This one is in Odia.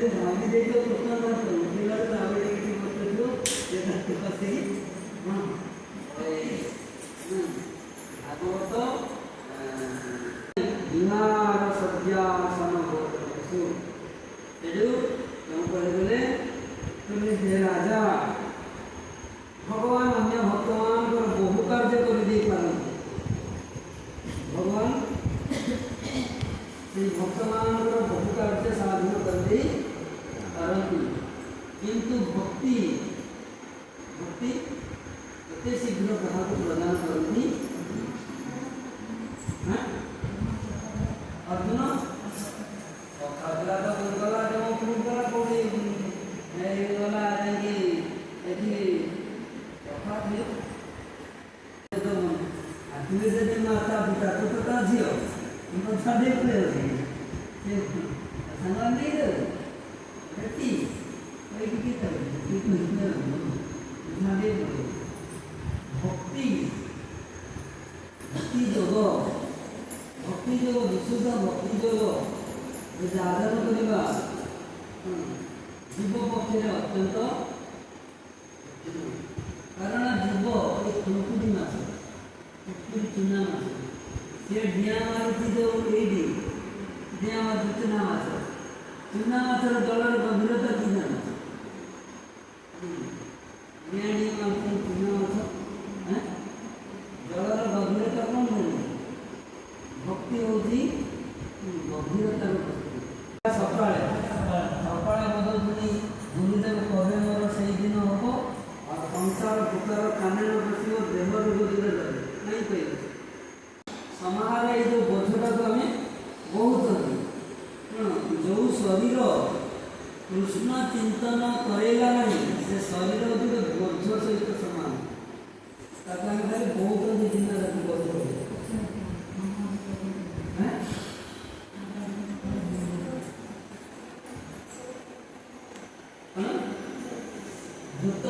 ଯଦି ଭାବି ଦେଇଥିବ କୃଷ୍ଣ ମହାତ୍ମ ପିଲାରୁ ଆଉ ଗୋଟେ କିଛି ବସିଥିବ ସେ ତାକୁ ବସିକି ଭାଗବତ ବିହାର ଶଯ୍ୟାସନ ସେଠୁ କ'ଣ କହିଲେ ତୁମେ ଯେ ରାଜା ଭଗବାନ ଅନ୍ୟ ଭକ୍ତମାନଙ୍କର ବହୁ କାର୍ଯ୍ୟ କରିଦେଇପାରନ୍ତି। ଭଗବାନ ସେ ଭକ୍ତମାନଙ୍କର ବହୁ କାର୍ଯ୍ୟ ସାଧନ କରିଦେଇପାରନ୍ତି, କିନ୍ତୁ ଭକ୍ତି ଏତେ ଶୀଘ୍ର କାହାକୁ ପ୍ରଦାନ କରନ୍ତି। ଅର୍ଜୁନ ଖାଉଥିଲା ତ ଗଲା ଗଲା କୋଉଠି ଗଲା ଯାଇକି ଏଠି ଯଦି ମାତା ପିତା ତୁ ତ ତା ଝିଅ କଥା ଦେଇଥିଲେ ସେ ସାଙ୍ଗ ନେଇଦେବେ ଏଠି କହିକି ଭକ୍ତି ଯୋଗ ବିଶୁଦ୍ଧ ଭକ୍ତି ଯୋଗ ଆଧାର କରିବା ଯୁବ ପକ୍ଷରେ ଅତ୍ୟନ୍ତ, କାରଣ ଯୁବ ଏ ଖୁଣକୁଟି ମାଛ ଚୁନା ମାଛ ସେ ଡିଆଁ ମାରୁଛି ଯେଉଁ ଏଇଠି ଡିଆଁ ମାରୁଛି ଚୁନା ମାଛର ଜଳର ଗଭୀରତା କି ଜାଣ ଡିଆଁ ମାରୁଛି ଚୁନା ମାଛ ଜଳର ଗଭୀରତା କ'ଣ ଜାଣେ? ଭକ୍ତି ହେଉଛି ଗଭୀରତାର ସକାଳେ ବୋଧୁନି ଗୁରୁଦେବ କବେ ମୋର ସେଇ ଦିନ ହବ ଆଉ ସଂସାର ପୁକାର କାନେ ନ ବସିବ ଦେହରୁ ବୁଝିଲେ ଯାଏ ନାଇଁ କହିଲେ ସମାହାର ଏଇ ଯେଉଁ ବୋଝଟାକୁ ଆମେ ବହୁଛନ୍ତି ଯେଉଁ ଶରୀର କୃଷ୍ଣ ଚିନ୍ତନ କରେଇଲା ନାହିଁ ସେ ଶରୀର ଗୋଟେ ବୋଝ ସହିତ ସମାନ, ତାକୁ ଆମେ ଖାଲି ବହୁଛନ୍ତି ଦିନ ରାତି ବୋଝ ଭୂତ